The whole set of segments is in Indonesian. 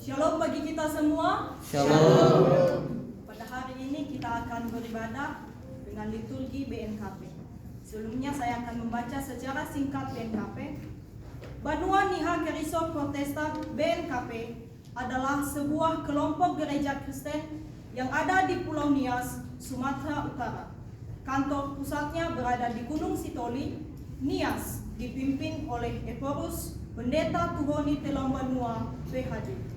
Shalom bagi kita semua. Shalom. Pada hari ini kita akan beribadah dengan liturgi BNKP. Sebelumnya saya akan membaca secara singkat BNKP. Banua Niha Kerisok Protestan BNKP adalah sebuah kelompok gereja Kristen yang ada di Pulau Nias, Sumatera Utara. Kantor pusatnya berada di Gunung Sitoli, Nias, dipimpin oleh Eporus Pendeta Tuhoni Telong Banua, PhD.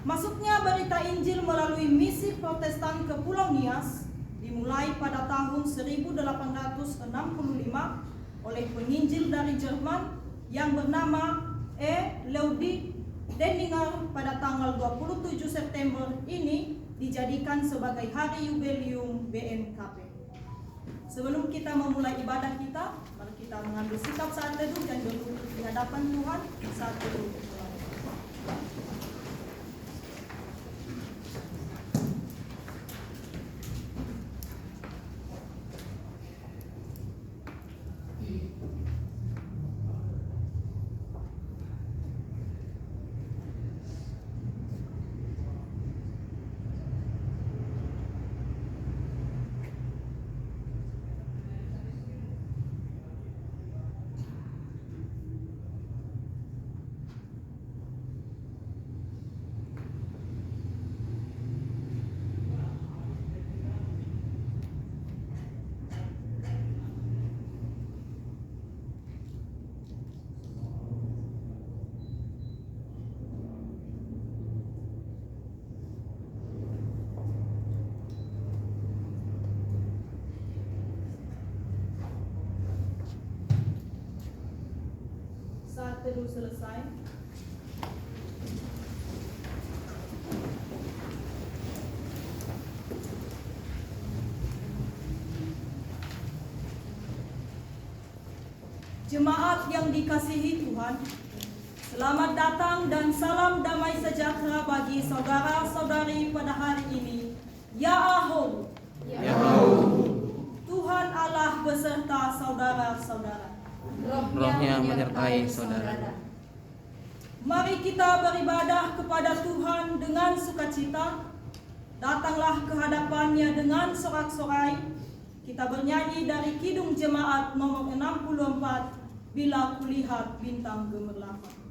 Masuknya berita Injil melalui misi Protestan ke Pulau Nias dimulai pada tahun 1865 oleh penginjil dari Jerman yang bernama Leopold Denninger. Pada tanggal 27 September ini dijadikan sebagai hari jubileum BNKP. Sebelum kita memulai ibadah kita, mari kita mengambil sikap saat teduh dan duduk di hadapan Tuhan saat teduh. Saat teduh selesai, jemaat yang dikasihi Tuhan, selamat datang dan salam damai sejahtera bagi saudara-saudari pada hari ini. Ya Ahou. Tuhan Allah beserta saudara-saudara. Rohnya menyertai saudara. Mari kita beribadah kepada Tuhan dengan sukacita. Datanglah ke hadapannya dengan sorak-sorai. Kita bernyanyi dari Kidung Jemaat nomor 64, Bila Kulihat Bintang Gemerlapan.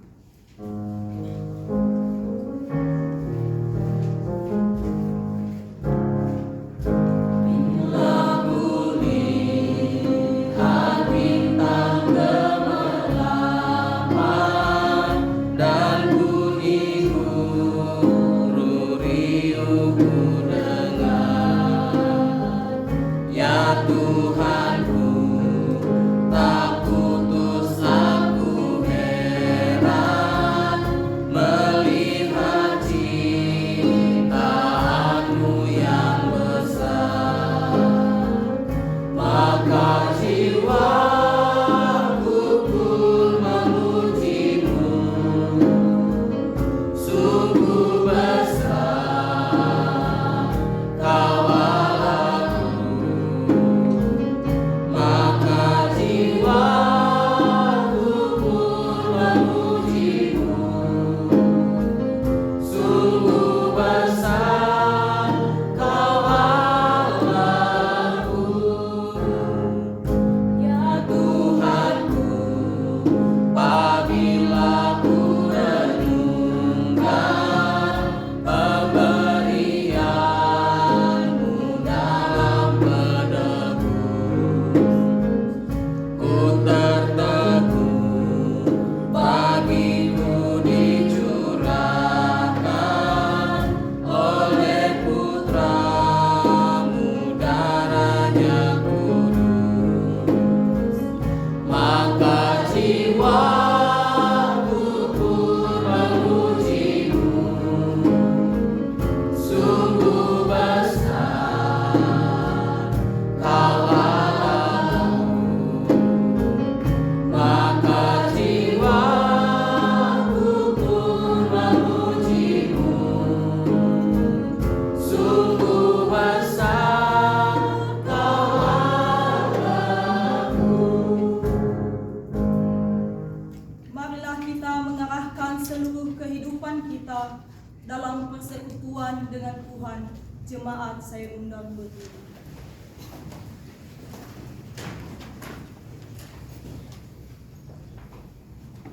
dalam persekutuan dengan Tuhan. Jemaat saya undang berdiri.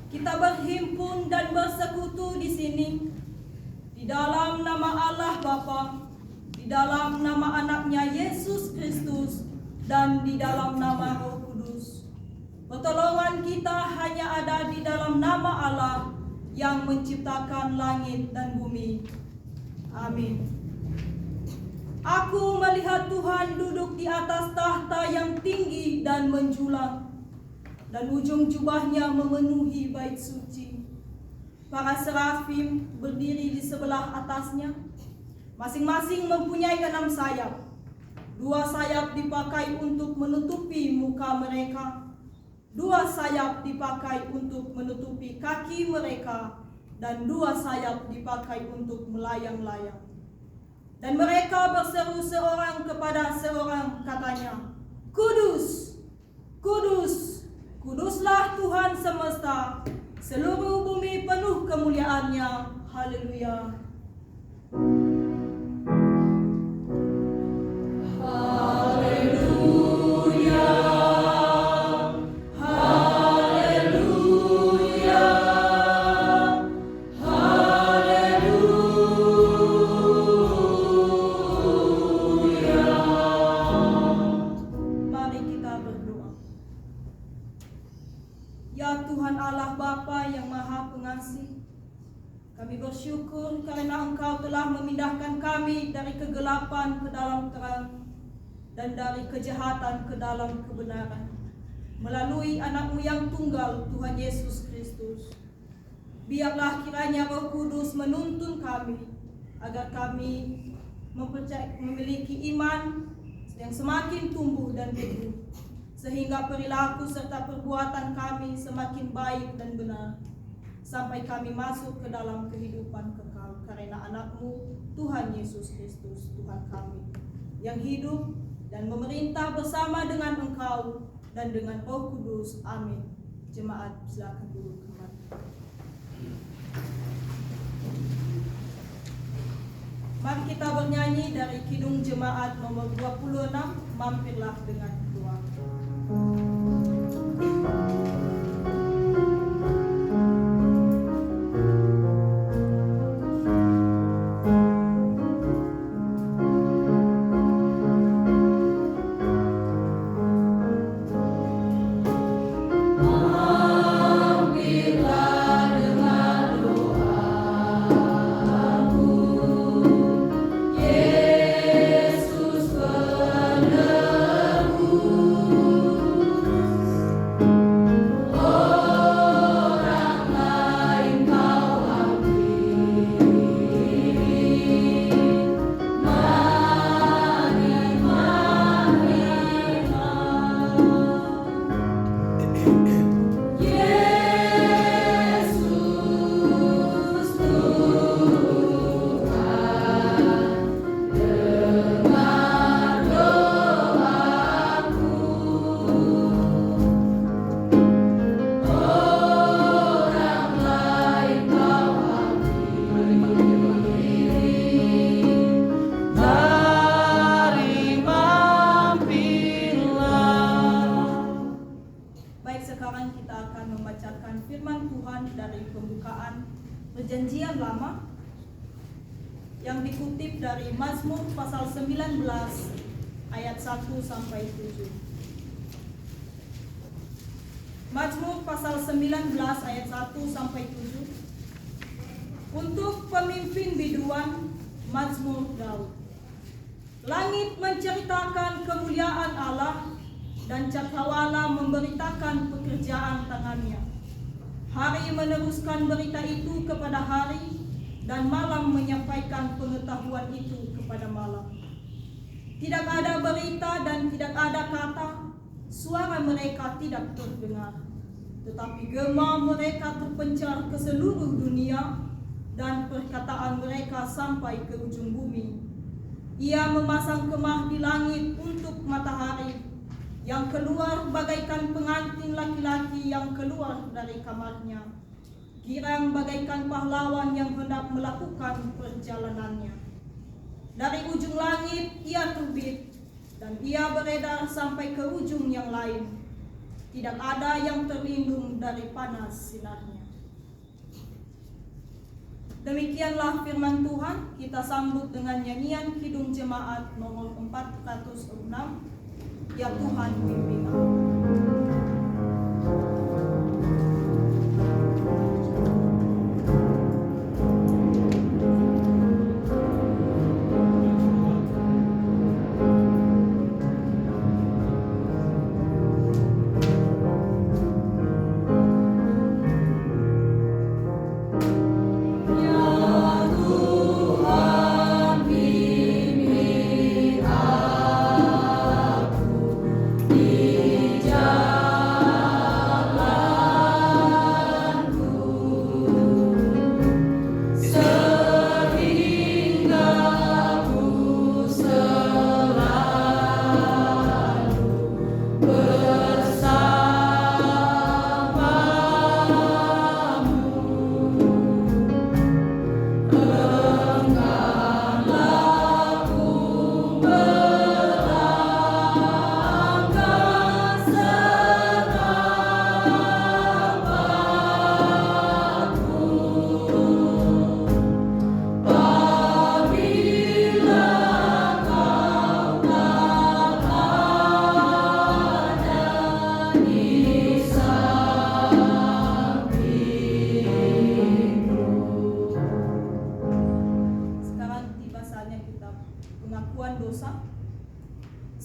Kita berhimpun dan bersekutu di sini di dalam nama Allah Bapa, di dalam nama anaknya Yesus Kristus, dan di dalam nama Roh Kudus. Pertolongan kita hanya ada di dalam nama Allah yang menciptakan langit dan bumi. Amin. Aku melihat Tuhan duduk di atas tahta yang tinggi dan menjulang, dan ujung jubahnya memenuhi bait suci. Para serafim berdiri di sebelah atasnya, masing-masing mempunyai 6 sayap. 2 sayap dipakai untuk menutupi muka mereka, 2 sayap dipakai untuk menutupi kaki mereka, dan 2 sayap dipakai untuk melayang-layang. Dan mereka berseru seorang kepada seorang, katanya, Kudus, Kudus, Kuduslah Tuhan semesta, seluruh bumi penuh kemuliaan-Nya. Haleluya. Kami bersyukur karena Engkau telah memindahkan kami dari kegelapan ke dalam terang dan dari kejahatan ke dalam kebenaran melalui Anak-Mu yang tunggal, Tuhan Yesus Kristus. Biarlah kiranya Roh Kudus menuntun kami agar kami memiliki iman yang semakin tumbuh dan teguh, sehingga perilaku serta perbuatan kami semakin baik dan benar, sampai kami masuk ke dalam kehidupan kekal karena Anak-Mu, Tuhan Yesus Kristus, Tuhan kami, yang hidup dan memerintah bersama dengan Engkau dan dengan Roh Kudus. Amin. Jemaat silakan duduk kembali. Mari kita bernyanyi dari Kidung Jemaat nomor 26, Mampirlah dengan Doa. Perjanjian Lama yang dikutip dari Mazmur pasal 19 ayat 1 sampai 7. Mazmur pasal 19 ayat 1 sampai 7. Untuk pemimpin biduan, Mazmur Daud. Langit menceritakan kemuliaan Allah dan cakrawala memberitakan pekerjaan tangannya. Hari meneruskan berita itu kepada hari, dan malam menyampaikan pengetahuan itu kepada malam. Tidak ada berita dan tidak ada kata, suara mereka tidak terdengar. Tetapi gema mereka terpencar ke seluruh dunia, dan perkataan mereka sampai ke ujung bumi. Ia memasang kemah di langit untuk matahari, yang keluar bagaikan pengantin laki-laki yang keluar dari kamarnya. girang bagaikan pahlawan yang hendak melakukan perjalanannya. Dari ujung langit ia terbit, dan ia beredar sampai ke ujung yang lain. Tidak ada yang terlindung dari panas sinarnya. Demikianlah firman Tuhan. Kita sambut dengan nyanyian Kidung Jemaat nomor 406. Ya Tuhan pimpin aku.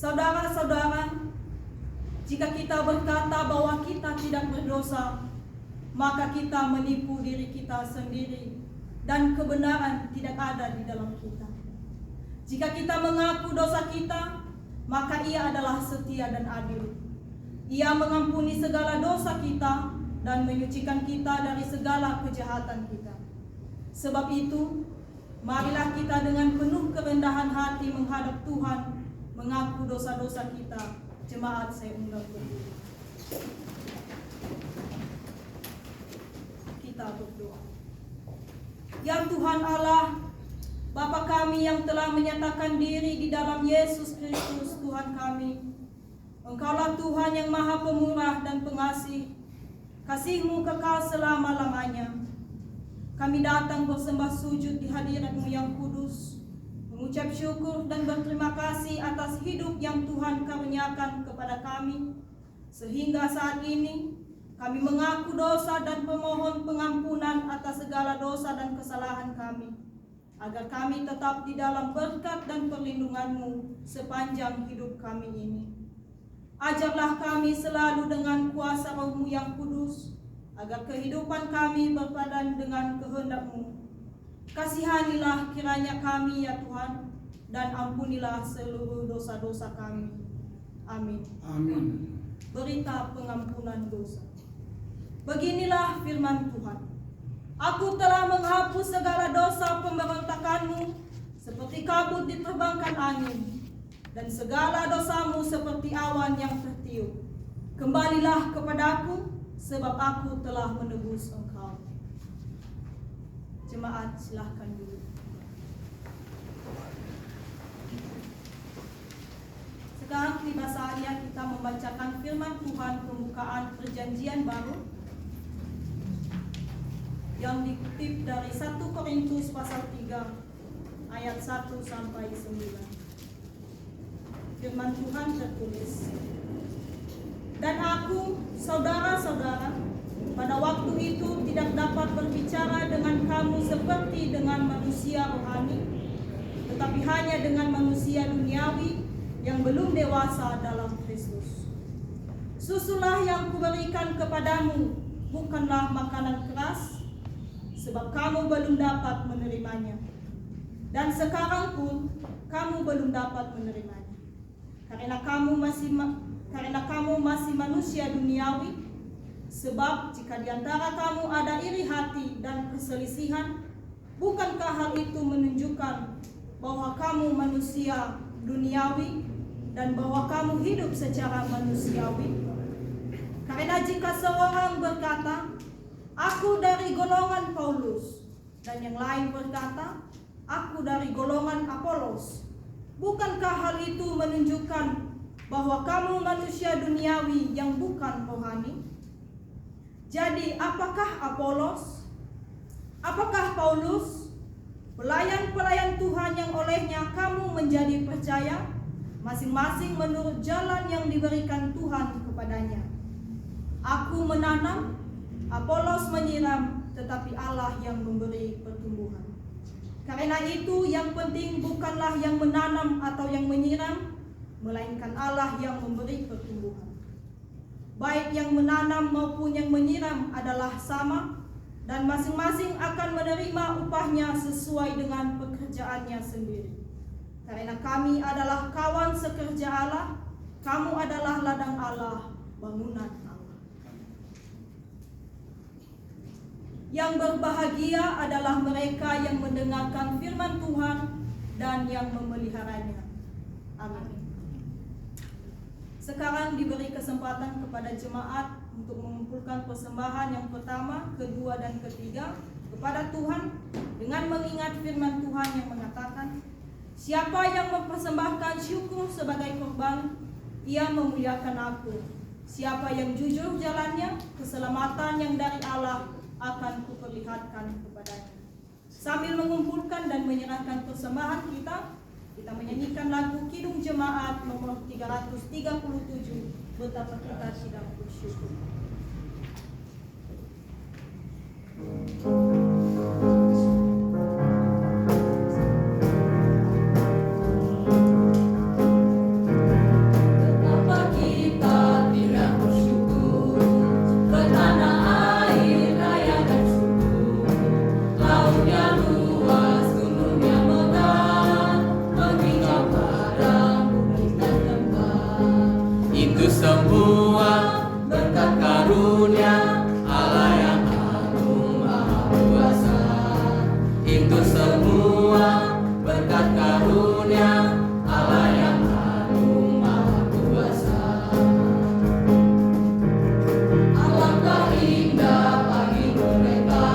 Saudara-saudara, jika kita berkata bahwa kita tidak berdosa, maka kita menipu diri kita sendiri dan kebenaran tidak ada di dalam kita. Jika kita mengaku dosa kita, maka Ia adalah setia dan adil. Ia mengampuni segala dosa kita dan menyucikan kita dari segala kejahatan kita. Sebab itu, marilah kita dengan penuh kerendahan hati menghadap Tuhan, mengaku dosa-dosa kita. Jemaat, saya undang berdiri. Kita berdoa. Ya Tuhan Allah, Bapa kami yang telah menyatakan diri di dalam Yesus Kristus Tuhan kami, Engkaulah Tuhan yang maha pemurah dan pengasih, kasih-Mu kekal selama-lamanya. Kami datang bersembah sujud di hadirat-Mu yang kudus, mengucap syukur dan berterima kasih atas hidup yang Tuhan karuniakan kepada kami. Sehingga saat ini kami mengaku dosa dan memohon pengampunan atas segala dosa dan kesalahan kami, agar kami tetap di dalam berkat dan perlindungan-Mu sepanjang hidup kami ini. Ajarlah kami selalu dengan kuasa Roh-Mu yang kudus, agar kehidupan kami berpadan dengan kehendak-Mu. Kasihanilah kiranya kami ya Tuhan, dan ampunilah seluruh dosa-dosa kami. Amin. Amin. Berita pengampunan dosa. Beginilah firman Tuhan. Aku telah menghapus segala dosa pemberontakanmu seperti kabut diterbangkan angin, dan segala dosamu seperti awan yang tertiup. Kembalilah kepadaku, sebab aku telah menebus engkau. Jemaat, silahkan duduk. Sekarang tiba saatnya kita membacakan firman Tuhan pembukaan perjanjian baru yang dikutip dari 1 Korintus pasal 3 ayat 1 sampai 9. Firman Tuhan tertulis, dan aku, saudara-saudara, pada waktu itu tidak dapat berbicara dengan kamu seperti dengan manusia rohani, tetapi hanya dengan manusia duniawi yang belum dewasa dalam Kristus. Susulah yang kuberikan kepadamu bukanlah makanan keras, sebab kamu belum dapat menerimanya, dan sekarang pun kamu belum dapat menerimanya, karena kamu masih manusia duniawi. Sebab jika di antara kamu ada iri hati dan perselisihan, bukankah hal itu menunjukkan bahwa kamu manusia duniawi dan bahwa kamu hidup secara manusiawi? Karena jika seorang berkata, "Aku dari golongan Paulus." Dan yang lain berkata, "Aku dari golongan Apolos." Bukankah hal itu menunjukkan bahwa kamu manusia duniawi yang bukan rohani? Jadi apakah Apolos? Apakah Paulus? Pelayan-pelayan Tuhan yang olehnya kamu menjadi percaya, masing-masing menurut jalan yang diberikan Tuhan kepadanya. Aku menanam, Apolos menyiram, tetapi Allah yang memberi pertumbuhan. Karena itu yang penting bukanlah yang menanam atau yang menyiram, melainkan Allah yang memberi pertumbuhan. Baik yang menanam maupun yang menyiram adalah sama, dan masing-masing akan menerima upahnya sesuai dengan pekerjaannya sendiri. Karena kami adalah kawan sekerja Allah, kamu adalah ladang Allah, bangunan Allah. Yang berbahagia adalah mereka yang mendengarkan firman Tuhan dan yang memeliharanya. Amin. Sekarang diberi kesempatan kepada jemaat untuk mengumpulkan persembahan yang pertama, kedua, dan ketiga kepada Tuhan dengan mengingat firman Tuhan yang mengatakan, "Siapa yang mempersembahkan syukur sebagai korban, ia memuliakan Aku. Siapa yang jujur jalannya, keselamatan yang dari Allah akan kuperlihatkan kepadanya." Sambil mengumpulkan dan menyerahkan persembahan kita menyanyikan lagu Kidung Jemaat nomor 337, "Betapa Kita Tidak Bersyukur." Semua berkat karunia Allah yang agung maha kuasa. Itu semua berkat karunia Allah yang agung maha kuasa. Alangkah indah pagi mereka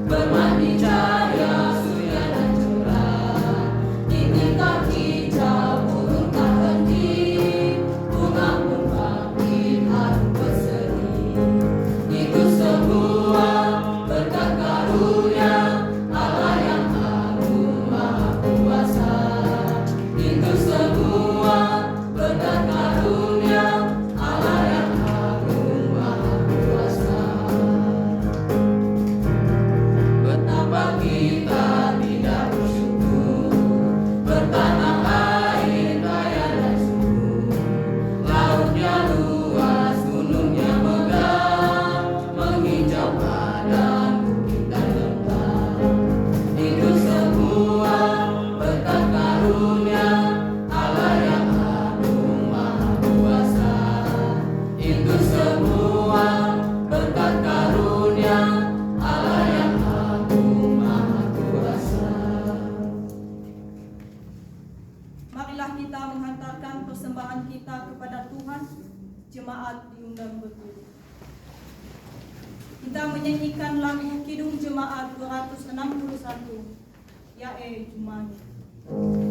bermandi cahaya surya dan cerah. Di tingkat hijau burung tak henti, bunga pun makin harum berseri. Itu semua berkat karunia Allah yang agung maha kuasa. Itu semua berkat karunia Allah yang agung maha kuasa. Betapa kita tidak bersyukur, bertanah air raya dan subur. Lautnya luas, gunungnya megah, menghijau padang bukit dan lembah. Itu semua berkat karunia Allah yang agung maha kuasa. Itu semua berkat karunia Allah yang agung maha kuasa. Marilah kita menghantarkan persembahan kita kepada Tuhan. Jemaat diundang berdiri. Kita menyanyikan lagu Kidung Jemaat 261, "Yae Jumani." Oh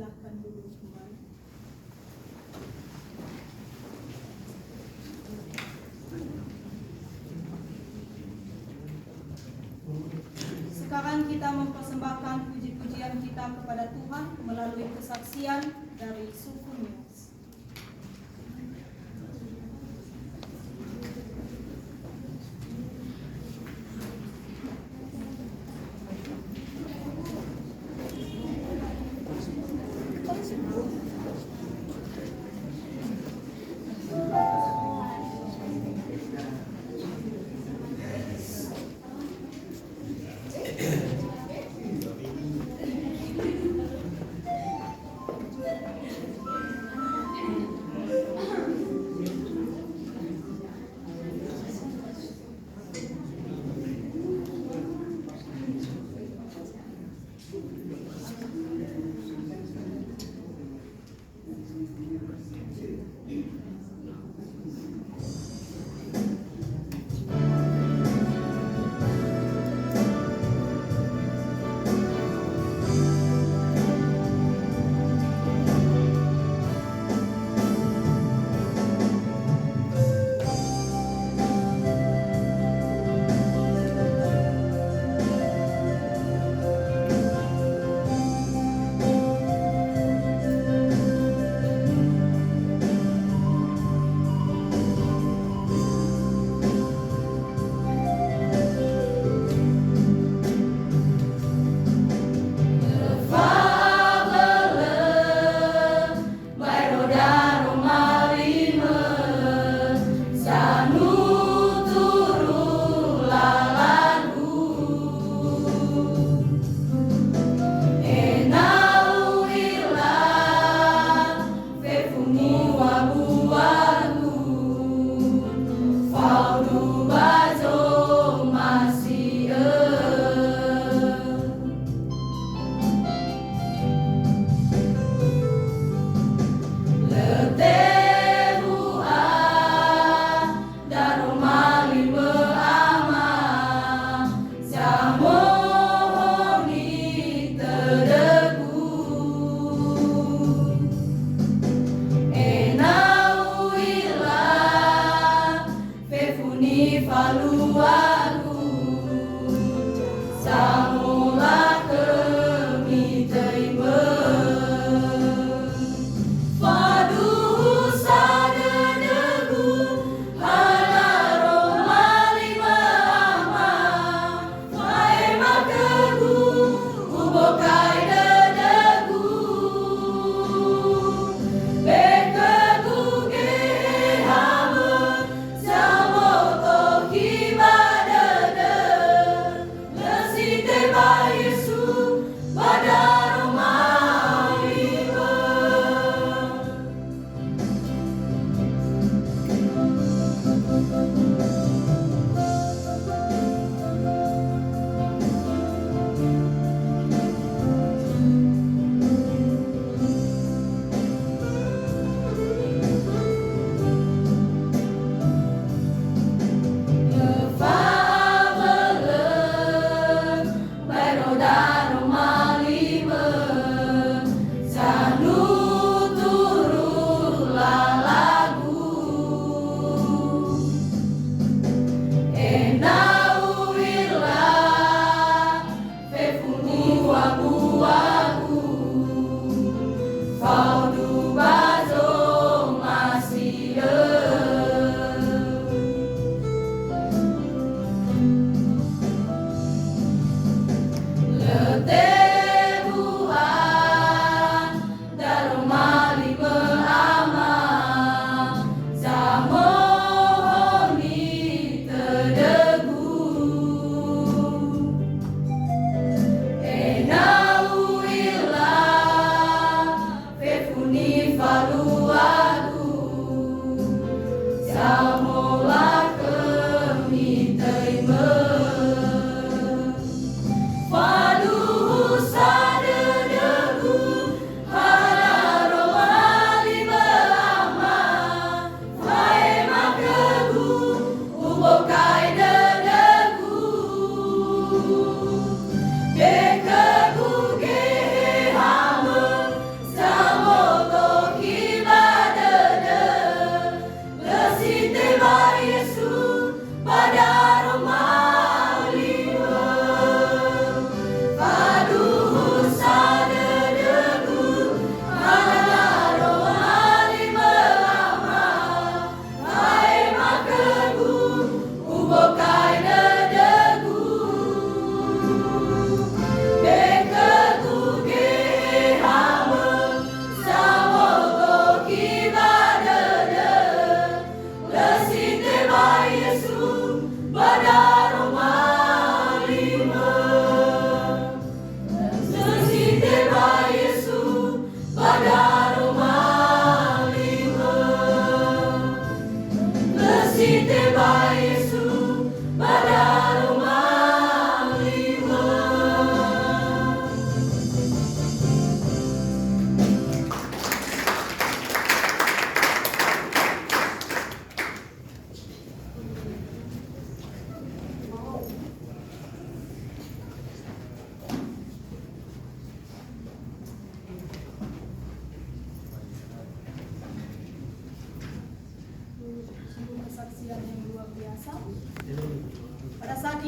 Silakan duduk kembali. Sekarang kita mempersembahkan puji-pujian kita kepada Tuhan melalui kesaksian dari suku Nias.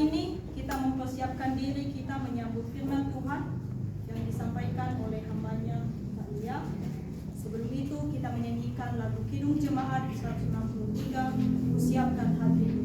ini kita mempersiapkan diri kita menyambut firman Tuhan yang disampaikan oleh hambanya Mbak Lia. Sebelum itu kita menyanyikan lagu Kidung Jemaat 163, Siapkan Hati.